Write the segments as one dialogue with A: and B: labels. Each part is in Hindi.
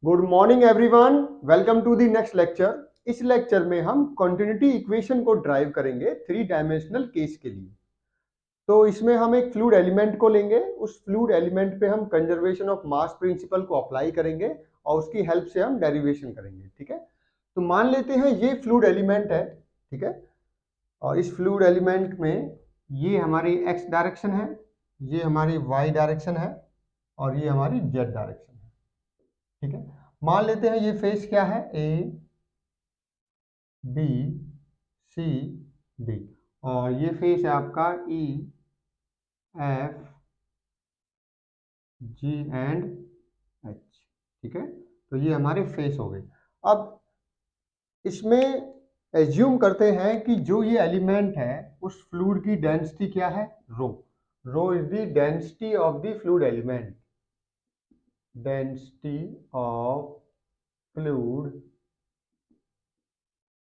A: Good morning everyone, welcome to the next lecture. इस लेक्चर में हम कंटिन्यूटी इक्वेशन को ड्राइव करेंगे थ्री डायमेंशनल केस के लिए। तो इसमें हम एक फ्लूइड एलिमेंट को लेंगे, उस फ्लूइड एलिमेंट पे हम कंजर्वेशन ऑफ मास प्रिंसिपल को अप्लाई करेंगे और उसकी हेल्प से हम डेरिवेशन करेंगे। ठीक है, तो मान लेते हैं ये फ्लूइड एलिमेंट है। ठीक है, और इस फ्लूइड एलिमेंट में ये हमारी एक्स डायरेक्शन है, ये हमारी वाई डायरेक्शन है और ये हमारी जेड डायरेक्शन है। ठीक है, मान लेते हैं ये फेस क्या है, ए बी सी डी, और ये फेस है आपका E F G and H. ठीक है, तो ये हमारे फेस हो गए। अब इसमें एज्यूम करते हैं कि जो ये एलिमेंट है उस फ्लूइड की डेंसिटी क्या है, rho. Rho is the density of the fluid element, density of fluid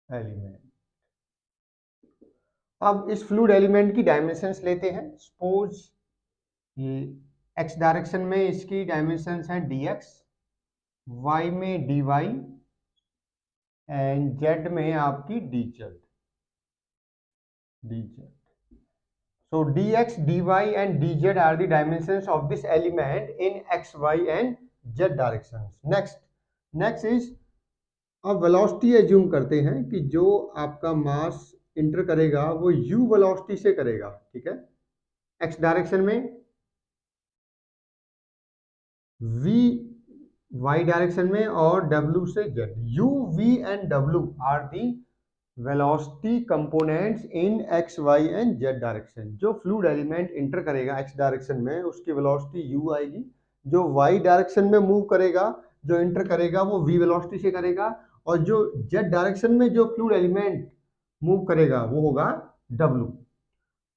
A: element. अब इस फ्लूइड एलिमेंट की डायमेंशंस लेते हैं। सपोज ये एक्स डायरेक्शन में इसकी डायमेंशंस हैं dx, y में dy एंड z में आपकी dz। So dx, dy and dz are the dimensions of this element in x, y and z directions. Next is अब वेलोसिटी एज्यूम करते हैं कि जो आपका मास इंटर करेगा वो u वेलोसिटी से करेगा। ठीक है, x डायरेक्शन में v y डायरेक्शन में और w से z। u, v and w are the velocity components in x, y and z direction. जो फ्लूइड एलिमेंट इंटर करेगा x डायरेक्शन में उसकी वेलोसिटी u आएगी, जो y डायरेक्शन में मूव करेगा, जो इंटर करेगा वो v वेलोसिटी से करेगा, और जो z डायरेक्शन में जो फ्लूइड एलिमेंट मूव करेगा वो होगा w।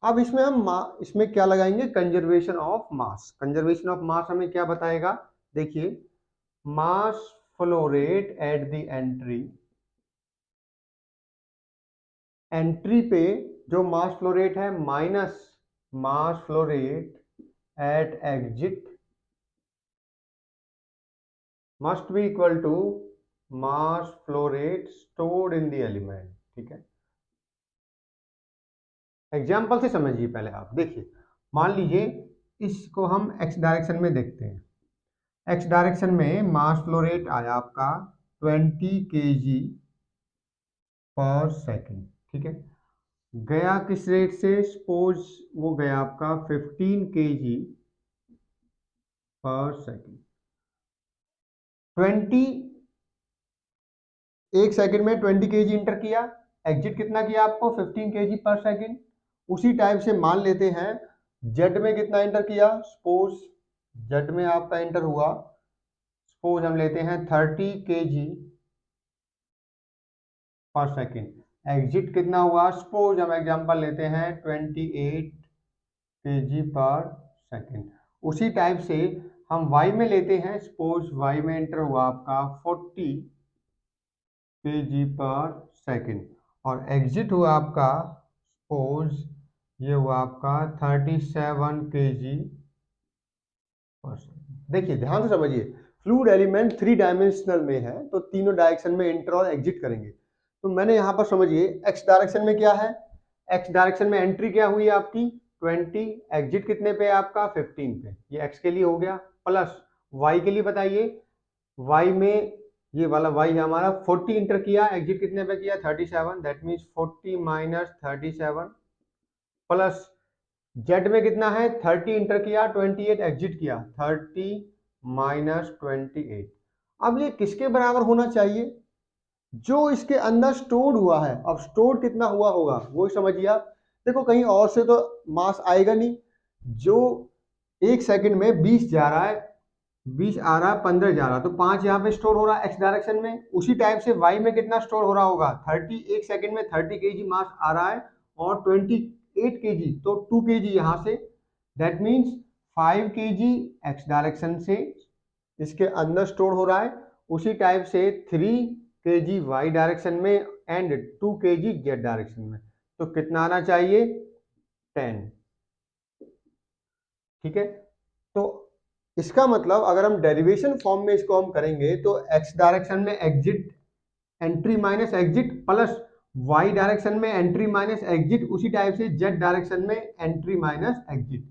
A: अब इसमें हम इसमें क्या लगाएंगे, conservation of mass. Conservation of mass हमें क्या बताएगा, देखिए, mass flow rate at the entry पे जो मास फ्लो रेट है minus mass flow rate at exit must be equal to mass flow rate stored in the element. ठीक है, एग्जाम्पल से समझिए पहले आप। देखिए, मान लीजिए इसको हम एक्स डायरेक्शन में देखते हैं। एक्स डायरेक्शन में मास फ्लो रेट आया आपका 20 kg पर सेकेंड। ठीक है, गया किस रेट से, सपोज वो गया आपका 15 kg पर सेकेंड। 20 एक सेकंड में 20 kg इंटर किया, एग्जिट कितना किया आपको, 15 kg पर सेकंड। उसी टाइप से मान लेते हैं जेड में कितना इंटर किया, सपोज जेड में आपका इंटर हुआ, सपोज हम लेते हैं 30 kg पर सेकंड। एग्जिट कितना हुआ, सपोज हम एग्जांपल लेते हैं 28 kg पर सेकंड। उसी टाइप से हम y में लेते हैं, सपोज y में इंटर हुआ आपका 40 kg पर सेकंड, और एग्जिट हुआ आपका सपोज ये हुआ आपका 37 kg पर सेकंड। देखिए ध्यान से समझिए, फ्लूइड एलिमेंट थ्री डायमेंशनल में है तो तीनों डायरेक्शन में इंटर और एग्जिट करेंगे। तो मैंने यहाँ पर समझिए एक्स डायरेक्शन में क्या है, एक्स डायरेक्शन में एंट्री क्या हुई आपकी 20, एग्जिट कितने पे आपका 15 पे, ये एक्स के लिए हो गया। प्लस वाई के लिए बताइए, वाई में ये वाला y हमारा 40 इंटर किया, एग्जिट कितने पे किया 37, that means 40 minus 37, plus z में कितना है 30 इंटर किया, 28 एग्जिट किया, 30 माइनस 28। अब ये किसके बराबर होना चाहिए, जो इसके अंदर स्टोर्ड हुआ है। अब स्टोर्ड कितना हुआ होगा वो समझिए आप। देखो कहीं और से तो मास आएगा नहीं, जो एक सेकंड में 20 जा रहा है, 20 आ रहा है, 15 जा रहा है, तो 5 यहाँ पे स्टोर हो रहा है एक्स डायरेक्शन में। उसी टाइप से वाई में कितना स्टोर हो रहा होगा 30, एक सेकंड में 30 kg मास आ रहा है और 28 kg, तो 2 kg यहाँ से, that means 5 kg x direction से इसके अंदर स्टोर हो रहा है। उसी टाइप से 3 kg वाई डायरेक्शन में एंड 2 kg जेड डायरेक्शन में, तो कितना आना चाहिए 10। ठीक है, तो इसका मतलब अगर हम डेरिवेशन फॉर्म में इसको हम करेंगे तो x डायरेक्शन में exit entry minus exit plus y direction में एंट्री माइनस एग्जिट, उसी टाइप से z डायरेक्शन में एंट्री माइनस एग्जिट,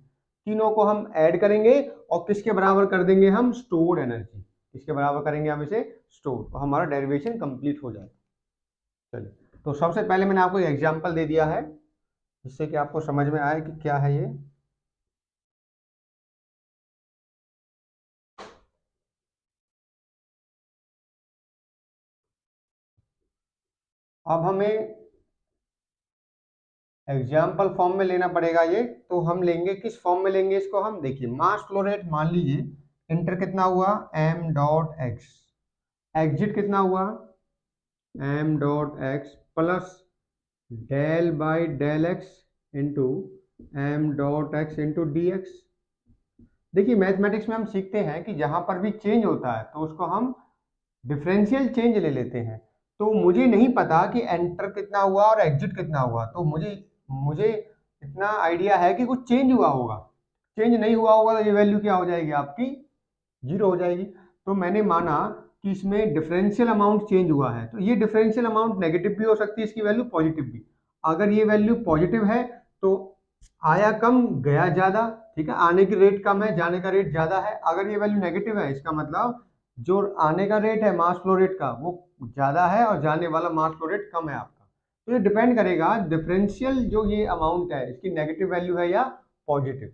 A: तीनों को हम ऐड करेंगे और किसके बराबर कर देंगे हम, स्टोर्ड एनर्जी, किसके बराबर करेंगे हम इसे, स्टोर, तो हमारा डेरिवेशन कंप्लीट हो जाएगा। चलिए, तो सबसे पहले मैंने आपको एग्जांपल दे दिया है जिससे कि आपको समझ में आए कि क्या है ये। अब हमें एग्जाम्पल फॉर्म में लेना पड़ेगा ये, तो हम लेंगे किस फॉर्म में लेंगे इसको, हम देखिए मास फ्लो रेट मान लीजिए इंटर कितना हुआ m डॉट एक्स, एग्जिट कितना हुआ m dot x plus del by del x into m dot x into D x. देखिए मैथमेटिक्स में हम सीखते हैं कि जहां पर भी चेंज होता है तो उसको हम डिफरेंशियल चेंज ले लेते हैं। तो मुझे नहीं पता कि एंटर कितना हुआ और एग्जिट कितना हुआ, तो मुझे मुझे इतना आइडिया है कि कुछ चेंज हुआ होगा, चेंज नहीं हुआ होगा तो ये वैल्यू क्या हो जाएगी आपकी, जीरो हो जाएगी। तो मैंने माना कि इसमें डिफरेंशियल अमाउंट चेंज हुआ है, तो ये डिफरेंशियल अमाउंट नेगेटिव भी हो सकती है, इसकी वैल्यू पॉजिटिव भी। अगर ये वैल्यू पॉजिटिव है तो आया कम गया ज्यादा, ठीक है, आने की रेट कम है जाने का रेट ज्यादा है। अगर ये वैल्यू नेगेटिव है इसका मतलब जो आने का रेट है मास फ्लो रेट का वो ज्यादा है और जाने वाला मास फ्लो रेट कम है आपका। तो ये डिपेंड करेगा डिफरेंशियल जो ये अमाउंट है इसकी नेगेटिव वैल्यू है या पॉजिटिव।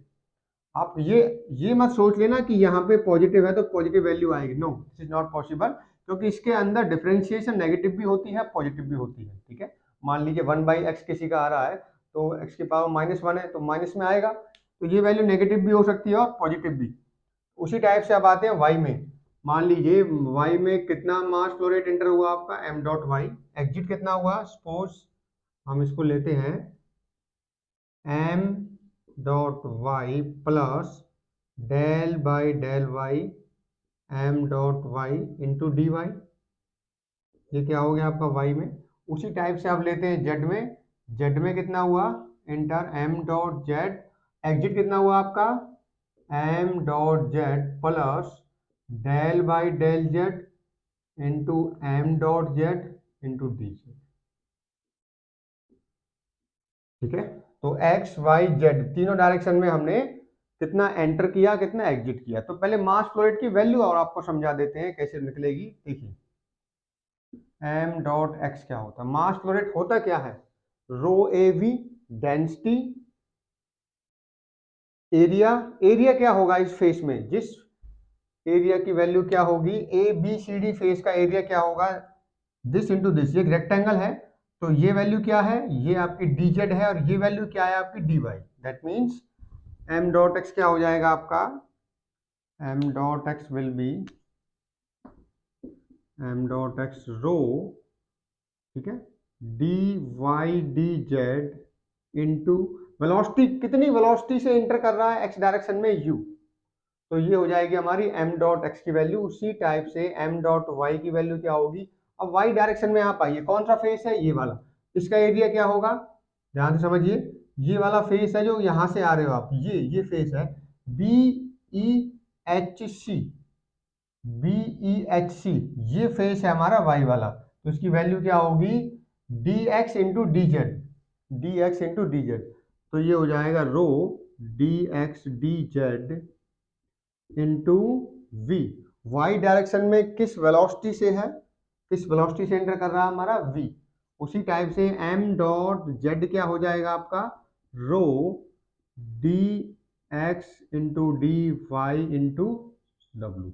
A: आप ये मत सोच लेना कि यहाँ पे पॉजिटिव है तो पॉजिटिव वैल्यू आएगी, no this is not possible, क्योंकि इसके अंदर डिफरेंशिएशन नेगेटिव भी होती है पॉजिटिव भी होती है, ठीक है। मान लीजिए 1/x किसी का आ रहा है तो x की पावर -1 है तो माइनस में आएगा, तो ये वैल्यू नेगेटिव भी हो सकती है और पॉजिटिव भी। उसी टाइप से अब आते हैं y में, मान लीजिए y में कितना मास फ्लो रेट एंटर हुआ आपका m डॉट वाई, एग्जिट कितना हुआ, सपोज हम इसको लेते हैं m dot y plus del by del y m dot y into D y, ये क्या हो गया आपका y में। उसी टाइप से आप लेते हैं z में कितना हुआ enter m dot z, exit कितना हुआ आपका m dot z plus del by del z into m dot z into D Z, ठीक है। तो x y z तीनों डायरेक्शन में हमने कितना एंटर किया कितना एग्जिट किया। तो पहले मास फ्लो रेट की वैल्यू और आपको समझा देते हैं कैसे निकलेगी। देखिए m डॉट x क्या होता है, मास फ्लो रेट होता क्या है, rho A V density area, area क्या होगा इस फेस में, जिस एरिया की वैल्यू क्या होगी, A B C D face का एरिया क्या होगा, दिस इंटू दिस, ये एक रेक्टेंगल है तो ये वैल्यू क्या है, ये आपकी डी जेड है, और ये वैल्यू क्या है आपकी D Y, that means m dot X क्या हो जाएगा आपका, m dot X will be m dot X rho, ठीक है, D Y D Z into velocity, कितनी वेलोसिटी से इंटर कर रहा है एक्स डायरेक्शन में u, तो ये हो जाएगी हमारी m डॉट एक्स की वैल्यू। उसी टाइप से m डॉट वाई की वैल्यू क्या होगी, अब y डायरेक्शन में आप आइए, कौन सा फेस है ये वाला, इसका एरिया क्या होगा, ध्यान से समझिए, ये वाला फेस है जो यहाँ से आ रहे हो आप, ये फेस है B E H C, B E H C, ये फेस है हमारा y वाला, तो इसकी वैल्यू क्या होगी D x into D Z, D x into D Z, तो ये हो जाएगा rho D x D Z into V, Y direction में किस वेलोसिटी से है, किस वेलोसिटी से एंटर कर रहा है हमारा v, उसी टाइप से m डॉट जेड क्या हो जाएगा आपका rho D x into D Y into W.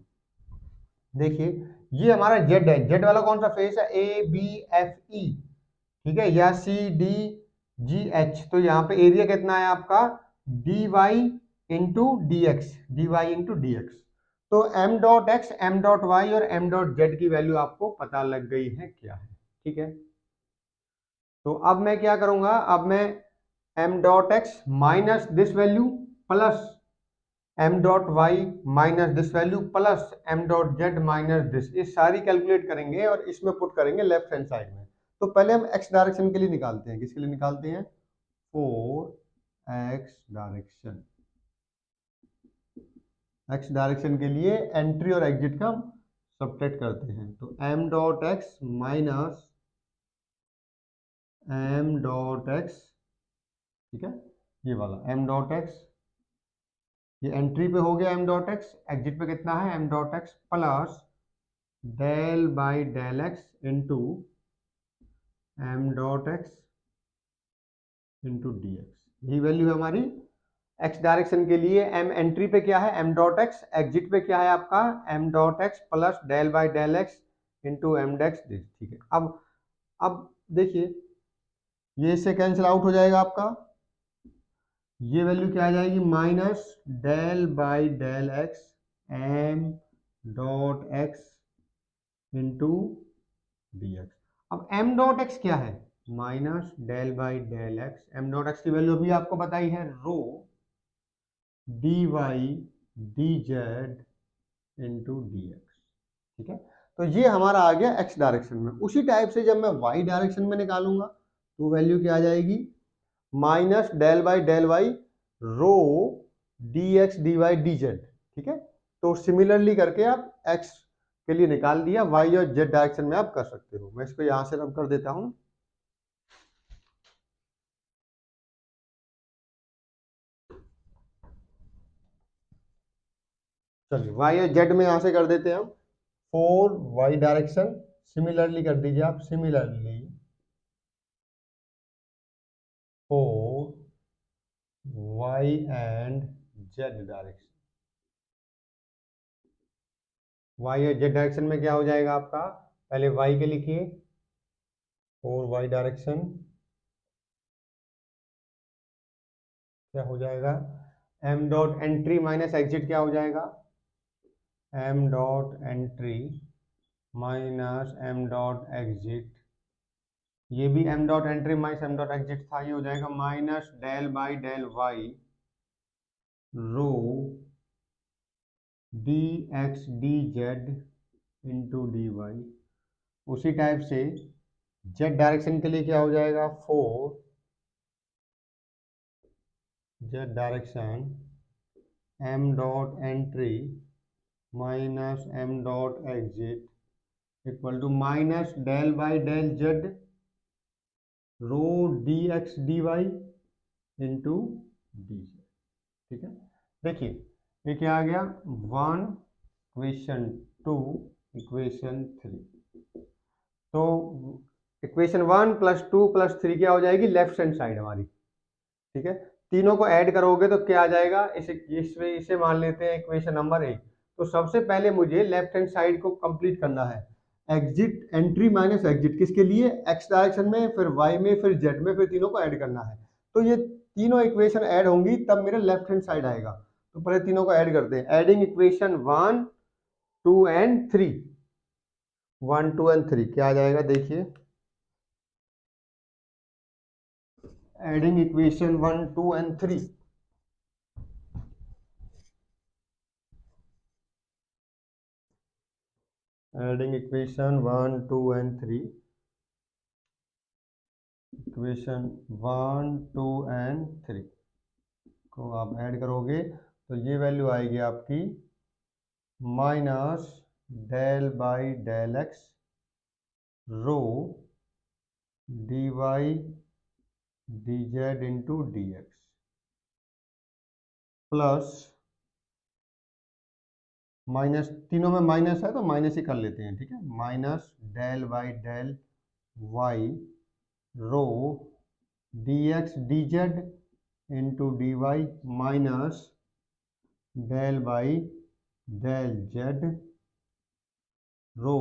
A: देखिए ये हमारा जेड है, जेड वाला कौन सा फेस है, ए बी एफ ई, ठीक है, या सी डी जी एच, तो यहाँ पे एरिया कितना है आपका d Y into D x, D Y into D x. तो m dot x m dot y और m डॉट जेड की वैल्यू आपको पता लग गई है क्या है, ठीक है। तो अब मैं क्या करूंगा, अब मैं m dot x minus this value plus m dot y minus this value plus m dot z minus this, ये सारी कैलकुलेट करेंगे और इसमें पुट करेंगे लेफ्ट हैंड साइड में। तो पहले हम x डायरेक्शन के लिए निकालते हैं, किसके लिए निकालते हैं, 4x डायरेक्शन, एक्स डायरेक्शन के लिए एंट्री और एग्जिट का सब्ट्रैक्ट करते हैं, तो m dot x minus m dot x, ठीक है, ये वाला m डॉट एक्स, ये एंट्री पे हो गया m डॉट एक्स, एग्जिट पे कितना है m dot x plus del by del x into m dot x into D x, यही वैल्यू है हमारी x डायरेक्शन के लिए। m एंट्री पे क्या है m डॉट एक्स, एग्जिट पे क्या है आपका m dot x plus del by del x into m डेक्स, ठीक है। अब देखिए ये इससे कैंसिल आउट हो जाएगा आपका, ये वैल्यू क्या आ जाएगी minus del by del X m dot x into D X. अब m डॉट एक्स क्या है minus del by del X, m dot X की वैल्यू अभी आपको बताई है rho D Y D Z into D X, ठीक है। तो ये हमारा आ गया x डायरेक्शन में। उसी टाइप से जब मैं y डायरेक्शन में निकालूंगा तो वैल्यू क्या आ जाएगी minus del by del Y rho D x D Y D Z, ठीक है। तो सिमिलरली करके आप x के लिए निकाल दिया, y और z डायरेक्शन में आप कर सकते हो। मैं इसको यहां से रब कर देता हूं, चलिए y और z में यहां से कर देते हैं हम। 4 y डायरेक्शन सिमिलरली कर दीजिए आप, similarly 4 y and z direction, y और z डायरेक्शन में क्या हो जाएगा आपका, पहले y के लिखिए 4 y डायरेक्शन क्या हो जाएगा m dot entry minus exit क्या हो जाएगा m dot entry minus m dot exit, ये भी m dot entry minus m dot exit था, ये हो जाएगा minus del by del Y rho D x D Z into D y. उसी टाइप से z डायरेक्शन के लिए क्या हो जाएगा 4 z direction m dot entry minus m dot exit equal to minus del by del z rho D x D Y into D Z, ठीक है। देखिए ये क्या आ गया 1 इक्वेशन 2 इक्वेशन 3, तो इक्वेशन 1 प्लस 2 प्लस 3 क्या हो जाएगी लेफ्ट हैंड साइड हमारी, ठीक है। तीनों को ऐड करोगे तो क्या आ जाएगा, इसे मान लेते हैं इक्वेशन नंबर 1। तो सबसे पहले मुझे लेफ्ट हैंड साइड को कंप्लीट करना है, एग्जिट एंट्री माइनस एग्जिट किसके लिए x डायरेक्शन में, फिर y में, फिर z में, फिर तीनों को ऐड करना है। तो ये तीनों इक्वेशन ऐड होंगी तब मेरा लेफ्ट हैंड साइड आएगा। तो पहले तीनों को ऐड करते हैं, एडिंग इक्वेशन 1 2 एंड 3, 1 2 एंड 3 क्या आ जाएगा देखिए, adding equation 1 2 and 3, adding equation 1 2 and 3, equation 1 2 and 3 को आप ऐड करोगे तो ये वैल्यू आएगी आपकी minus del by del x rho D Y D Z into D x plus minus, तीनों में माइनस है तो माइनस ही कर लेते हैं, ठीक है, minus del by del Y rho D x D Z into D y minus del by del Z rho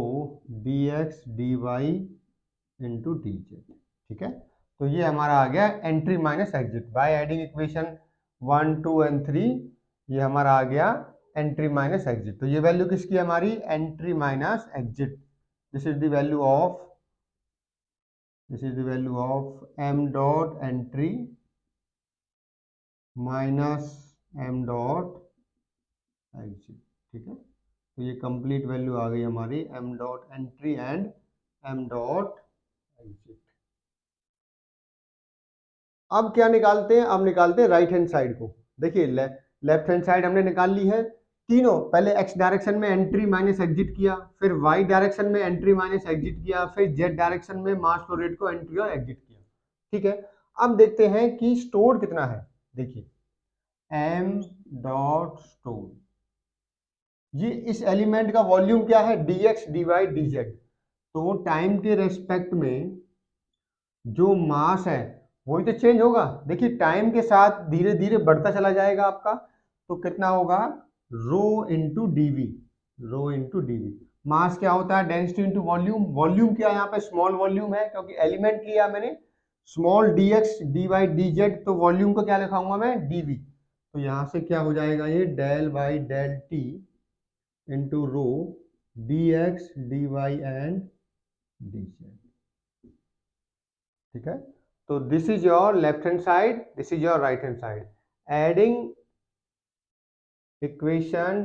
A: D x D Y into D Z, ठीक है। तो ये हमारा आ गया entry minus exit by adding equation 1 2 and 3, ये हमारा आ गया एंट्री माइनस एग्जिट। तो ये वैल्यू किसकी है हमारी entry minus exit, this is the value of, this is the value of m dot entry minus m dot exit, ठीक है। तो ये कंप्लीट वैल्यू आ गई हमारी m dot entry and m dot exit. अब क्या निकालते हैं, अब निकालते हैं राइट हैंड साइड को। देखिए लेफ्ट हैंड साइड हमने निकाल ली है, तीनों पहले x डायरेक्शन में एंट्री माइनस एग्जिट किया, फिर y डायरेक्शन में एंट्री माइनस एग्जिट किया, फिर z डायरेक्शन में मास फ्लो रेट को एंट्री और एग्जिट किया। ठीक है, अब देखते हैं कि स्टोर कितना है। देखिए m डॉट स्टोर, ये इस एलिमेंट का वॉल्यूम क्या है, dx dy dz। तो टाइम के रेस्पेक्ट में जो मास है वही तो चेंज होगा। देखिए टाइम के साथ धीरे धीरे बढ़ता चला जाएगा आपका, तो कितना होगा, rho into DV. Rho into DV, मास क्या होता है, डेंसिटी इंटू वॉल्यूम। वॉल्यूम क्या है, यहाँ पे स्मॉल वॉल्यूम है क्योंकि एलिमेंट लिया मैंने स्मॉल dx dy dz, तो वॉल्यूम को क्या लिखाऊंगा मैं, dv। तो यहाँ से क्या हो जाएगा, ये del by del T into rho dx dy and dz। ठीक है, तो this is your left hand side, this is your right hand side. Adding equation,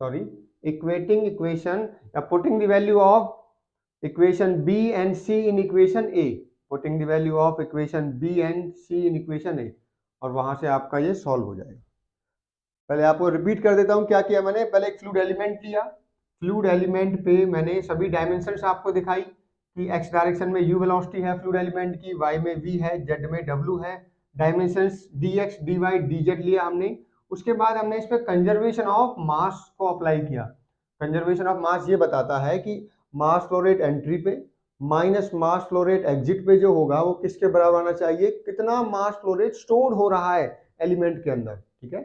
A: sorry, equating equation या putting the value of equation B and C in equation A, putting the value of equation B and C in equation A, और वहां से आपका ये सॉल्व हो जाएगा। पहले आपको रिपीट कर देता हूं क्या किया मैंने। पहले एक फ्लूइड एलिमेंट लिया, फ्लूइड एलिमेंट पे मैंने सभी डायमेंशंस आपको दिखाई कि x डायरेक्शन में u वेलोसिटी है फ्लूइड एलिमेंट की, y में v है, z में w है, डायमेंशंस dx dy dz लिया हमने। उसके बाद हमने इस पे कंजर्वेशन ऑफ मास को अप्लाई किया। कंजर्वेशन ऑफ मास ये बताता है कि मास फ्लो रेट एंट्री पे minus mass flow rate exit पे जो होगा वो किसके बराबर आना चाहिए, कितना मास फ्लो रेट स्टोर हो रहा है एलिमेंट के अंदर। ठीक है,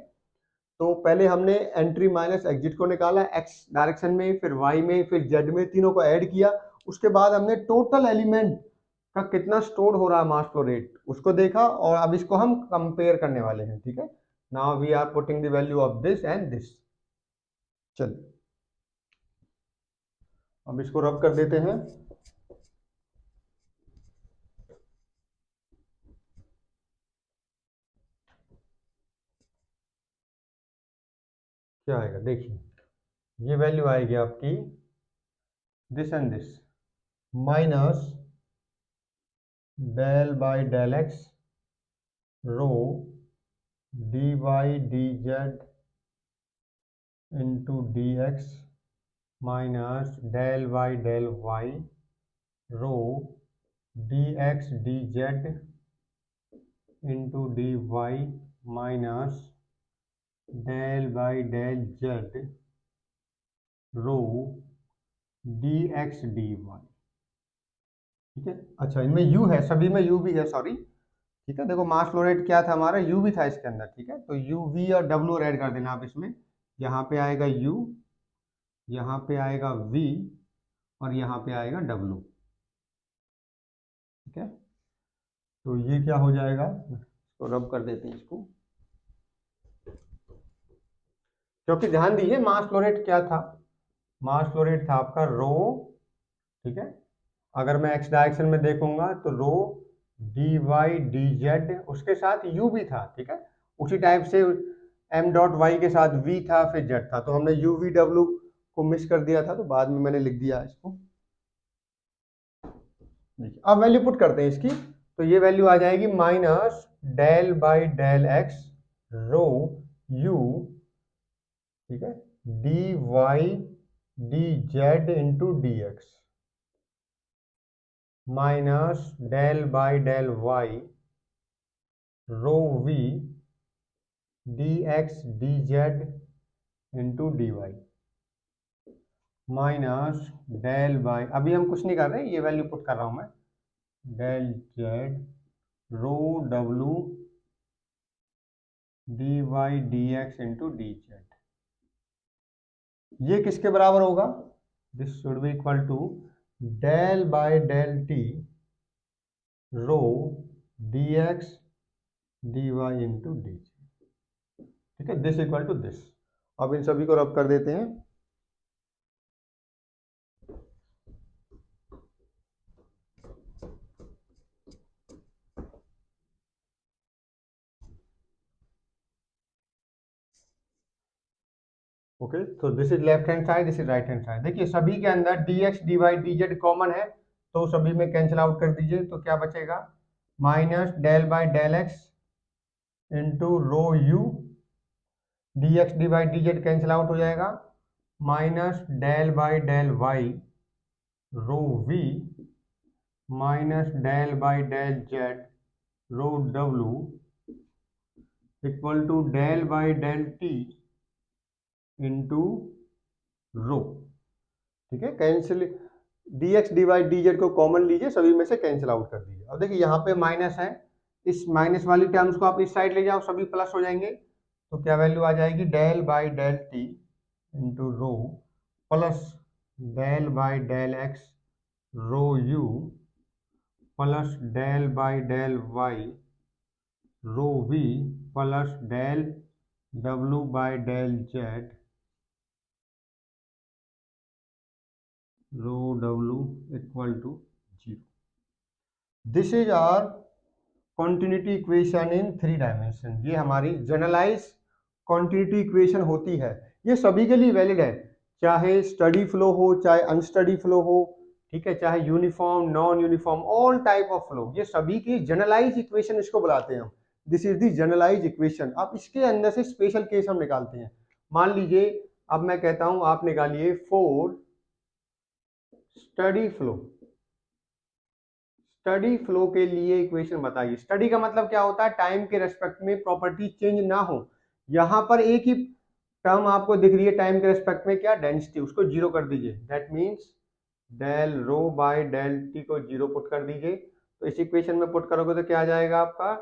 A: तो पहले हमने एंट्री माइनस एग्जिट को निकाला x डायरेक्शन में, फिर y में, फिर z में, तीनों को ऐड किया। उसके बाद हमने टोटल एलिमेंट का कितना स्टोर हो रहा है मास फ्लो रेट उसको देखा, और अब इसको हम कंपेयर करने वाले हैं। ठीक है, now we are putting the value of this and this. चलिए अब इसको रब कर देते हैं। क्या आएगा देखिए, ये वैल्यू आएगी आपकी this and this, minus del by del x rho D Y D Z into D x minus del y del Y rho D x D Z into D y minus del by del Z rho D x D y. ठीक है, अच्छा इनमें u है, सभी में u भी है, सॉरी। ठीक है, देखो मास फ्लो रेट क्या था हमारा, u भी था इसके अंदर। ठीक है, तो u v और w ऐड कर देना आप इसमें। यहाँ पे आएगा u, यहाँ पे आएगा v, और यहाँ पे आएगा w। ठीक है, तो ये क्या हो जाएगा, इसको रब कर देते हैं इसको, क्योंकि ध्यान दीजिए मास फ्लो रेट क्या था, मास फ्लो रेट था आपका रो। ठीक है, अगर मैं x डायरेक्शन में देखूंगा तो rho D Y D z, उसके साथ u भी था। ठीक है, उसी टाइप से m डॉट वाई के साथ v था, फिर z था, तो हमने u v w को मिस कर दिया था, तो बाद में मैंने लिख दिया इसको। देखिए अब वैल्यू पुट करते हैं इसकी, तो ये वैल्यू आ जाएगी minus del by del x rho u, ठीक है, D Y D Z into D x minus del by del Y rho v d x D Z into D y minus del by, अभी हम कुछ नहीं कर रहे, ये वैल्यू पुट कर रहा हूं मैं, डेल जेड रो डब्लू d Y d x into D z. ये किसके बराबर होगा, this should be equal to del by del t rho D x D Y into D Z. ठीक है, दिस इक्वल टू दिस। अब इन सभी को रब कर देते हैं। ओके, तो this is left hand side, this is right hand side. देखिए सभी के अंदर dx dy dz कॉमन है, तो सभी में कैंसिल आउट कर दीजिए, तो क्या बचेगा, minus del by del x into rho U D x D by D Z cancel out हो जाएगा, minus del by del Y rho V minus del by del Z rho W equal to del by del T into rho. ठीक है, cancel D x D Y D Z को कॉमन लीजिए, सभी में से कैंसिल आउट कर दीजिए। अब देखिए यहाँ पे माइनस है, इस माइनस वाली टर्म्स को आप इस साइड ले जाओ, सभी प्लस हो जाएंगे, तो क्या वैल्यू आ जाएगी, del by del T into rho plus del by del x rho you plus del by del Y rho we plus del W by del Z rho W equal to 0। This is our continuity equation in 3 dimension. ये हमारी जनरलाइज कॉन्टिन्यूटी इक्वेशन होती है, ये सभी के लिए वैलिड है, चाहे स्टडी फ्लो हो चाहे अनस्टडी फ्लो हो, ठीक है, चाहे uniform non uniform all type of flow, ये सभी की जनरलाइज इक्वेशन इसको बुलाते हैं हम। This is the generalize equation. अब इसके अंदर से स्पेशल केस हम निकालते हैं। मान लीजिए अब मैं कहता हूं आप निकालिए for steady flow, steady flow के लिए इक्वेशन बताइए। स्टडी का मतलब क्या होता है, टाइम के रेस्पेक्ट में प्रॉपर्टी चेंज ना हो। यहां पर एक ही टर्म आपको दिख रही है टाइम के रेस्पेक्ट में, क्या, डेंसिटी, उसको जीरो कर दीजिए। That means del rho by del t को जीरो पुट कर दीजिए। तो इस इक्वेशन में पुट करोगे तो क्या आ जाएगा आपका,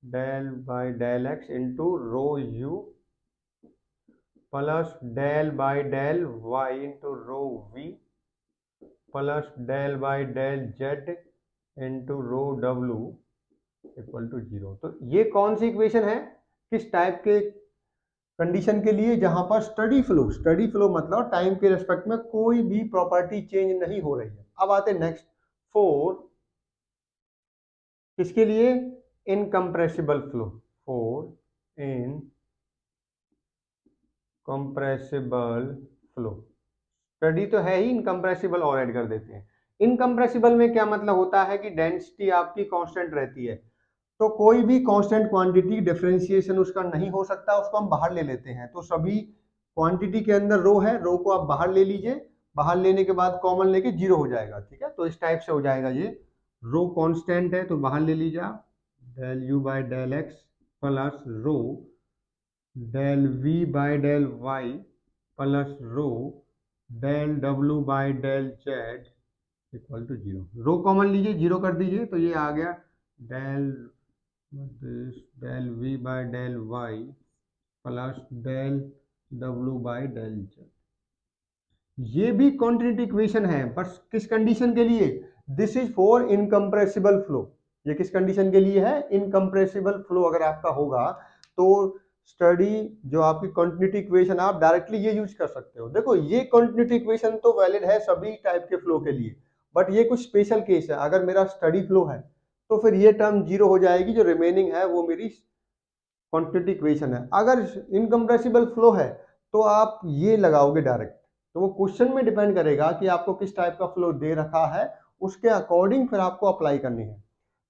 A: del by del x into rho you plus del by del y into rho we plus del by del z into rho W equal to 0। तो ये कौन सी इक्वेशन है, किस टाइप के कंडीशन के लिए, जहां पर स्टडी फ्लो मतलब टाइम के रेस्पेक्ट में कोई भी प्रॉपर्टी चेंज नहीं हो रही है। अब आते नेक्स्ट, फोर किसके लिए, incompressible flow, four incompressible flow. Study तो है ही, इनकम्प्रेसिबल और ऐड कर देते हैं। इनकम्प्रेसिबल में क्या मतलब होता है कि डेंसिटी आपकी कांस्टेंट रहती है, तो कोई भी कांस्टेंट क्वांटिटी डिफरेंशिएशन उसका नहीं हो सकता, उसको हम बाहर ले लेते हैं। तो सभी क्वांटिटी के अंदर रो है, रो को आप बाहर ले लीजिए, बाहर लेने के बाद कॉमन लेके 0 हो जाएगा। ठीक है, तो इस टाइप से हो जाएगा ये, रो कांस्टेंट है तो बाहर ले लीजिए आप, del u by del x plus rho del v by del y plus rho del डब्ल्यू by del z equal to 0। Rho common लीजिए, 0 कर दीजिए, तो ये आ गया del del v by del y plus del डब्ल्यू बाय डेल जेड। ये भी कॉन्टिन्यूटी इक्वेशन है, बस किस कंडीशन के लिए, this is for incompressible flow. ये किस कंडीशन के लिए है, इनकम्प्रेसिबल फ्लो अगर आपका होगा तो स्टडी जो आपकी कॉन्टिन्यूटी इक्वेशन आप डायरेक्टली ये यूज कर सकते हो। देखो ये कॉन्टिन्यूटी इक्वेशन तो वैलिड है सभी टाइप के फ्लो के लिए, बट ये कुछ स्पेशल केस है। अगर मेरा स्टडी फ्लो है तो फिर ये टर्म 0 हो जाएगी, जो रिमेनिंग है वो मेरी क्वांटिटी इक्वेशन है। अगर इनकम्प्रेसिबल फ्लो है तो आप ये लगाओगे डायरेक्ट, तो वो क्वेश्चन में डिपेंड करेगा कि आपको किस टाइप का फ्लो दे रखा है, उसके अकॉर्डिंग फिर आपको अप्लाई करनी है।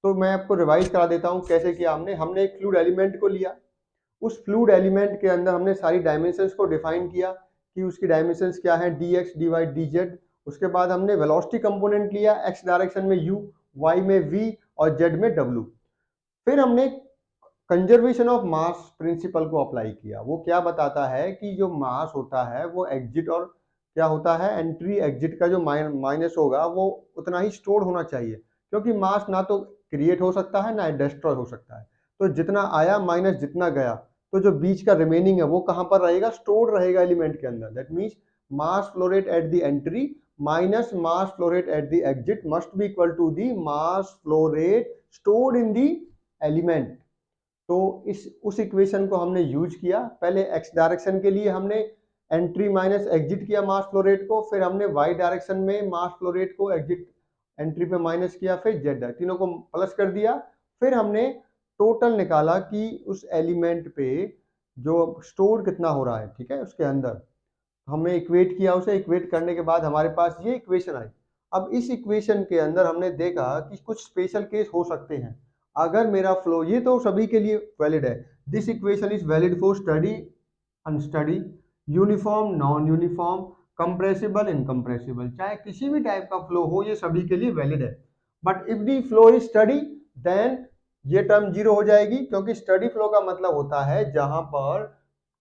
A: तो मैं आपको रिवाइज करा देता हूँ कैसे किया हमने एक फ्लूइड एलिमेंट को लिया, उस फ्लूइड एलिमेंट के अंदर हमने सारी डायमेंशंस को डिफाइन किया कि उसकी डायमेंशंस क्या है, d x D Y D z. उसके बाद हमने वेलोसिटी कंपोनेंट लिया, एक्स डायरेक्शन में u, y में v और z में w। फिर हमने कंजर्वेशन ऑफ मास प्रिंसिपल को अप्लाई किया। वो क्या बताता है कि जो मास होता है वो एग्जिट और क्या होता है, एंट्री एग्जिट का जो माइनस होगा वो उतना ही स्टोर होना चाहिए, क्योंकि मास ना तो क्रिएट हो सकता है ना डिस्ट्रॉय हो सकता है। तो जितना आया माइनस जितना गया, तो जो बीच का रिमेनिंग है वो कहां पर रहेगा, स्टोर रहेगा एलिमेंट के अंदर। That means mass flow rate at the entry minus mass flow rate at the exit must be equal to the mass flow rate stored in the element. तो उस इक्वेशन को हमने यूज किया। पहले एक्स डायरेक्शन के लिए हमने एंट्री माइनस एग्जिट किया मास फ्लो रेट को, फिर हमने वाई डायरेक्शन में मास फ्लो रेट को एग्जिट एंट्री पे माइनस किया, फिर जेड तीनों को प्लस कर दिया। फिर हमने टोटल निकाला कि उस एलिमेंट पे जो स्टोर कितना हो रहा है, ठीक है, उसके अंदर हमने इक्वेट किया। उसे इक्वेट करने के बाद हमारे पास ये इक्वेशन आई। अब इस इक्वेशन के अंदर हमने देखा कि कुछ स्पेशल केस हो सकते हैं। अगर मेरा फ्लो, ये तो सभी के लिए वैलिड है, this equation is valid for study unsteady, uniform, non uniform, compressible, incompressible, चाहे किसी भी टाइप का फ्लो हो ये सभी के लिए वैलिड है। But if the flow is steady then ये टर्म जीरो हो जाएगी, क्योंकि स्टडी फ्लो का मतलब होता है जहां पर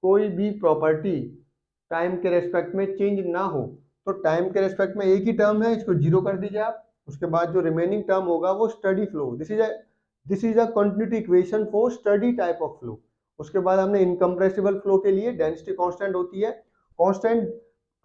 A: कोई भी प्रॉपर्टी टाइम के रेस्पेक्ट में चेंज ना हो। तो टाइम के रेस्पेक्ट में एक ही टर्म है, इसको जीरो कर दीजिए आप, उसके बाद जो रिमेनिंग टर्म होगा वो steady flow. This is a continuity equation for study type of flow. उसके बाद हमने इनकम्प्रेसिबल फ्लो के लिए डेंसिटी कांस्टेंट होती है, कांस्टेंट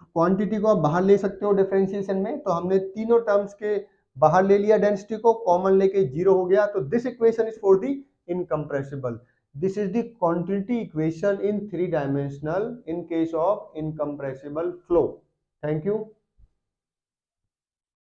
A: क्वांटिटी को आप बाहर ले सकते हो डिफरेंशिएशन में, तो हमने तीनों टर्म्स के बाहर ले लिया, डेंसिटी को कॉमन लेके जीरो हो गया, तो this equation is for the incompressible. This is the continuity equation in three dimensional in case of incompressible flow. Thank you.